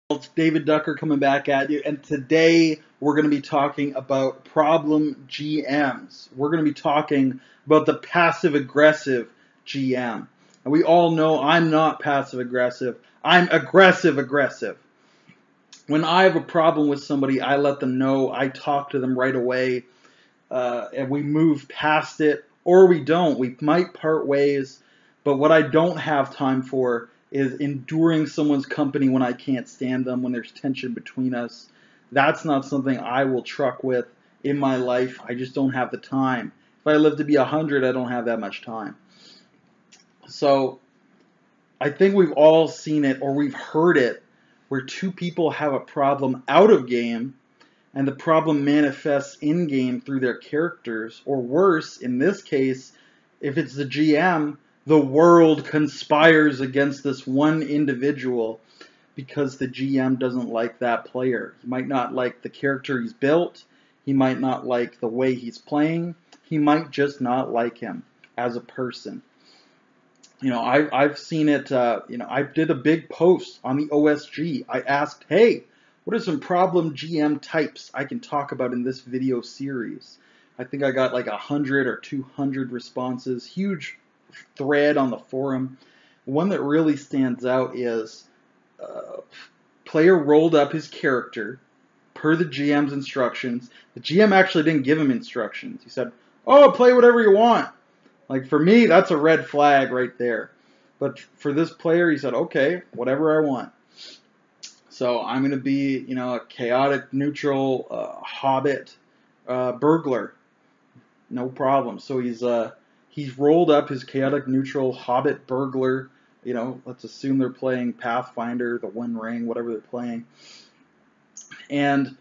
It's David Ducker coming back at you, and today we're going to be talking about problem GMs. We're going to be talking about the passive aggressive GM. And we all know I'm not passive aggressive, I'm aggressive aggressive. When I have a problem with somebody, I let them know, I talk to them right away, and we move past it, or we don't. We might part ways, but what I don't have time for is enduring someone's company when I can't stand them, when there's tension between us. That's not something I will truck with in my life. I just don't have the time. If I live to be 100, I don't have that much time. So I think we've all seen it, or we've heard it, where two people have a problem out of game, and the problem manifests in game through their characters, or worse, in this case, if it's the GM, the world conspires against this one individual because the GM doesn't like that player. He might not like the character he's built, he might not like the way he's playing, he might just not like him as a person. I've seen it. I did a big post on the OSG. I asked, hey, what are some problem GM types I can talk about in this video series? I think I got like 100 or 200 responses. Huge thread on the forum. One that really stands out is player rolled up his character per the GM's instructions. The GM actually didn't give him instructions. He said, oh, play whatever you want. Like, for me, that's a red flag right there. But for this player, he said, okay, whatever I want. So I'm going to be, a chaotic, neutral, hobbit burglar. No problem. So he's rolled up his chaotic, neutral, hobbit burglar. Let's assume they're playing Pathfinder, the One Ring, whatever they're playing. And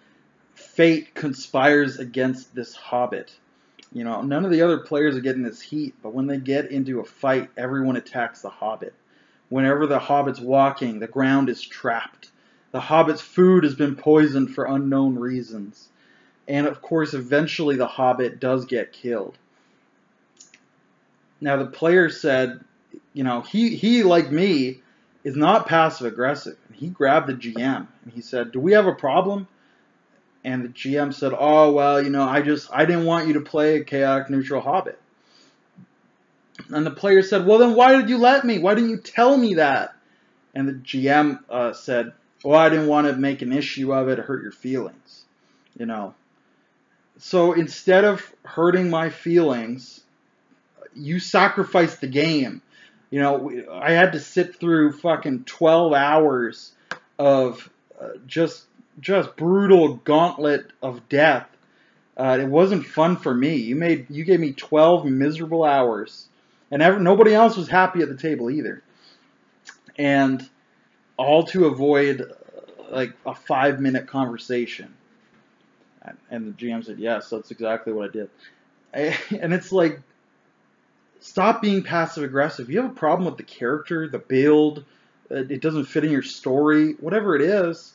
fate conspires against this hobbit. None of the other players are getting this heat, but when they get into a fight, everyone attacks the hobbit. Whenever the hobbit's walking, the ground is trapped. The hobbit's food has been poisoned for unknown reasons. And of course, eventually the hobbit does get killed. Now, the player said, he like me, is not passive aggressive. He grabbed the GM and he said, do we have a problem? And the GM said, oh, well, I didn't want you to play a chaotic neutral hobbit. And the player said, well, then why did you let me? Why didn't you tell me that? And the GM said, well, I didn't want to make an issue of it or hurt your feelings. So instead of hurting my feelings, you sacrificed the game. I had to sit through fucking 12 hours of just brutal gauntlet of death. It wasn't fun for me. You gave me 12 miserable hours, and nobody else was happy at the table either. And all to avoid like a 5-minute conversation. And the GM said, yes, that's exactly what I did. And it's like, stop being passive aggressive. You have a problem with the character, the build, it doesn't fit in your story, whatever it is.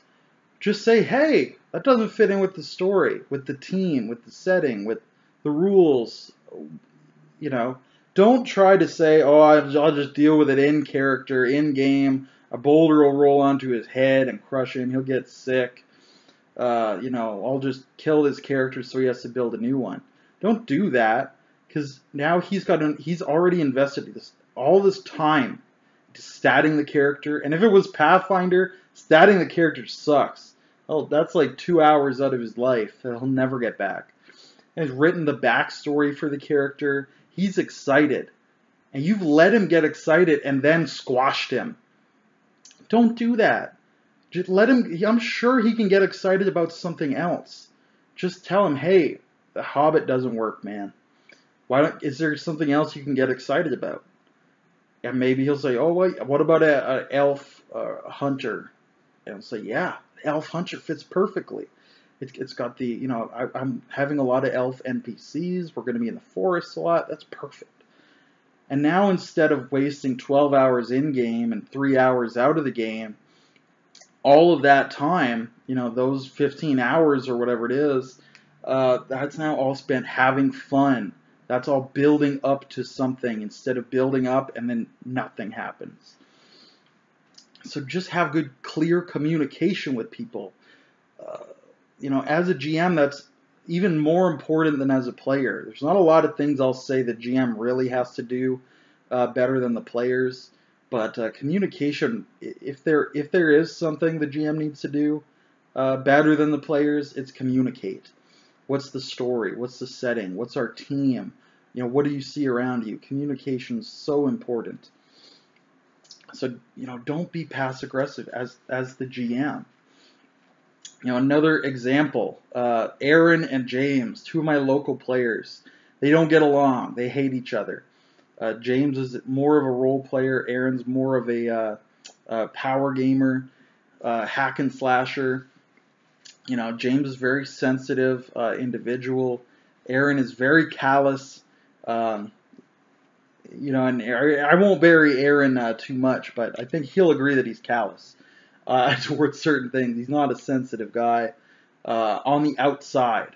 Just say, hey, that doesn't fit in with the story, with the team, with the setting, with the rules. Don't try to say, oh, I'll just deal with it in character, in game. A boulder will roll onto his head and crush him. He'll get sick. I'll just kill this character so he has to build a new one. Don't do that, because now he's already invested all this time to statting the character. And if it was Pathfinder, statting the character sucks. Oh, that's like 2 hours out of his life that he'll never get back. And he's written the backstory for the character. He's excited. And you've let him get excited and then squashed him. Don't do that. Just let him. I'm sure he can get excited about something else. Just tell him, hey, the Hobbit doesn't work, man. Is there something else you can get excited about? And maybe he'll say, oh, wait, what about an elf hunter? And I'll say, yeah, elf hunter fits perfectly. It's got the, I'm having a lot of elf NPCs. We're going to be in the forest a lot. That's perfect. And now instead of wasting 12 hours in-game and 3 hours out of the game, all of that time, those 15 hours or whatever it is, that's now all spent having fun. That's all building up to something instead of building up and then nothing happens. So just have good, clear communication with people. Uh, as a GM, that's even more important than as a player. There's not a lot of things I'll say the GM really has to do better than the players, but communication. If there is something the GM needs to do better than the players, it's communicate. What's the story? What's the setting? What's our team? What do you see around you? Communication is so important. So don't be passive aggressive as the GM. Another example, Aaron and James, two of my local players. They don't get along. They hate each other. James is more of a role player. Aaron's more of a power gamer, hack and slasher. James is very sensitive individual. Aaron is very callous. And I won't bury Aaron too much, but I think he'll agree that he's callous towards certain things. He's not a sensitive guy on the outside.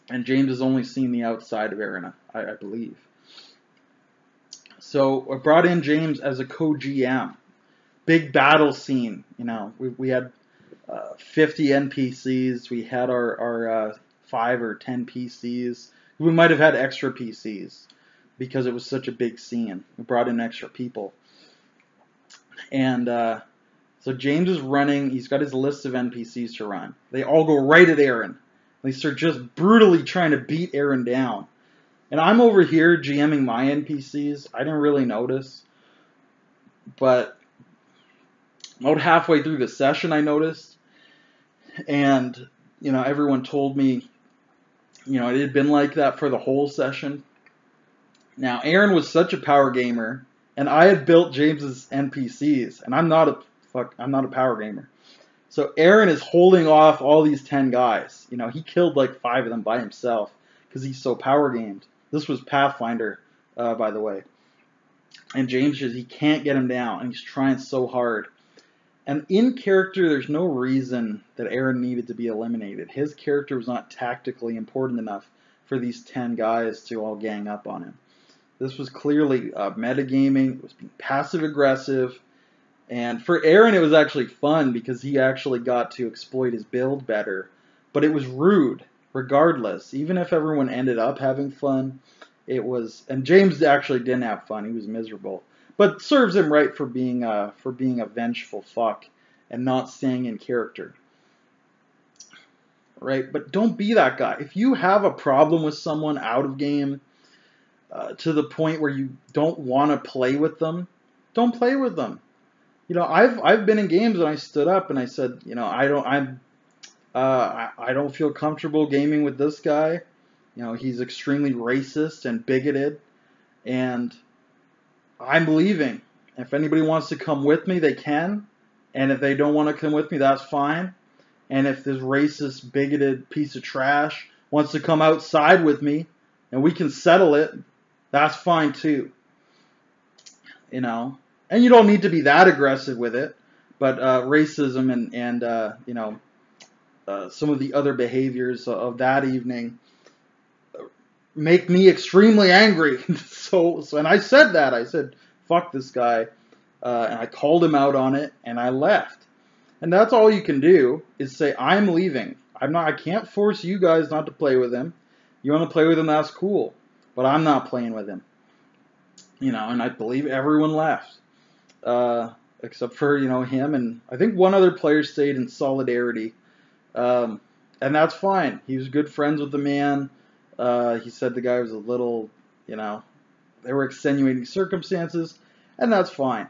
And James has only seen the outside of Aaron, I believe. So I brought in James as a co-GM. Big battle scene. We had 50 NPCs. We had our 5 or 10 PCs. We might have had extra PCs because it was such a big scene. We brought in extra people. And so James is running. He's got his list of NPCs to run. They all go right at Aaron. They start just brutally trying to beat Aaron down. And I'm over here GMing my NPCs. I didn't really notice. But about halfway through the session, I noticed. And, everyone told me, it had been like that for the whole session. Now, Aaron was such a power gamer, and I had built James's NPCs, and I'm not a power gamer. So Aaron is holding off all these 10 guys. He killed like 5 of them by himself because he's so power gamed. This was Pathfinder, by the way. And James he can't get him down, and he's trying so hard. And in character, there's no reason that Aaron needed to be eliminated. His character was not tactically important enough for these 10 guys to all gang up on him. This was clearly metagaming. It was being passive-aggressive. And for Aaron, it was actually fun because he actually got to exploit his build better. But it was rude, regardless. Even if everyone ended up having fun, it was... And James actually didn't have fun. He was miserable. But serves him right for being a vengeful fuck and not staying in character. Right? But don't be that guy. If you have a problem with someone out of game to the point where you don't want to play with them, don't play with them. I've been in games and I stood up and I said, I don't feel comfortable gaming with this guy. He's extremely racist and bigoted, and I'm leaving. If anybody wants to come with me, they can. And if they don't want to come with me, that's fine. And if this racist, bigoted piece of trash wants to come outside with me and we can settle it, that's fine too. And you don't need to be that aggressive with it. But racism and some of the other behaviors of that evening make me extremely angry. So and I said that. I said, fuck this guy. And I called him out on it, and I left. And that's all you can do is say, I'm leaving. I can't force you guys not to play with him. You want to play with him, that's cool. But I'm not playing with him. And I believe everyone left. Except for, him, and I think one other player stayed in solidarity. And that's fine. He was good friends with the man. He said the guy was a little, there were extenuating circumstances, and that's fine.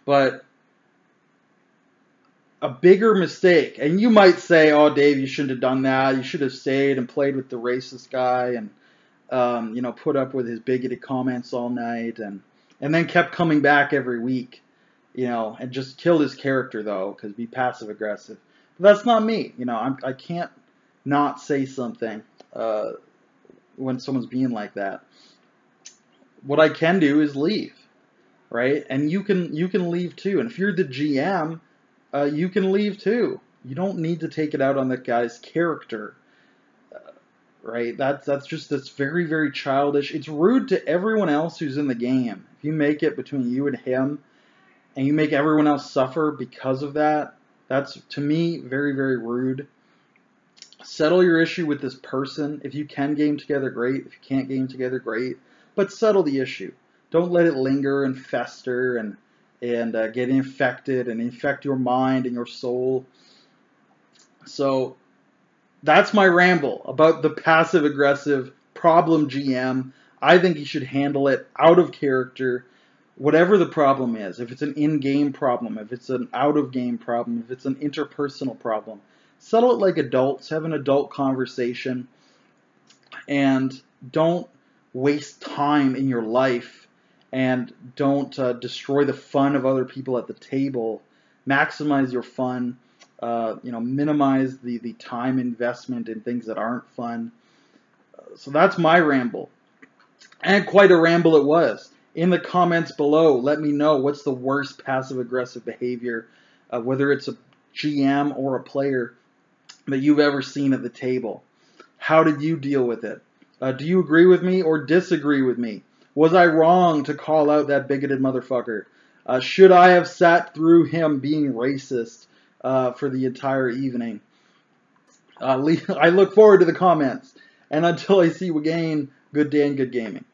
But a bigger mistake, and you might say, oh, Dave, you shouldn't have done that. You should have stayed and played with the racist guy and, put up with his bigoted comments all night and then kept coming back every week, and just killed his character, though, because be passive-aggressive. But that's not me. I can't not say something when someone's being like that. What I can do is leave, right? And you can leave too. And if you're the GM, you can leave too. You don't need to take it out on that guy's character, right? That's very, very childish. It's rude to everyone else who's in the game. If you make it between you and him, and you make everyone else suffer because of that, that's, to me, very, very rude. Settle your issue with this person. If you can game together, great. If you can't game together, great. But settle the issue. Don't let it linger and fester and get infected and infect your mind and your soul. So that's my ramble about the passive-aggressive problem GM. I think you should handle it out of character, whatever the problem is. If it's an in-game problem, if it's an out-of-game problem, if it's an interpersonal problem, settle it like adults. Have an adult conversation, and don't waste time in your life, and don't destroy the fun of other people at the table. Maximize your fun. Minimize the time investment in things that aren't fun. So that's my ramble. And quite a ramble it was. In the comments below, let me know what's the worst passive-aggressive behavior, whether it's a GM or a player, that you've ever seen at the table. How did you deal with it? Do you agree with me or disagree with me? Was I wrong to call out that bigoted motherfucker? Should I have sat through him being racist for the entire evening? I look forward to the comments. And until I see you again, good day and good gaming.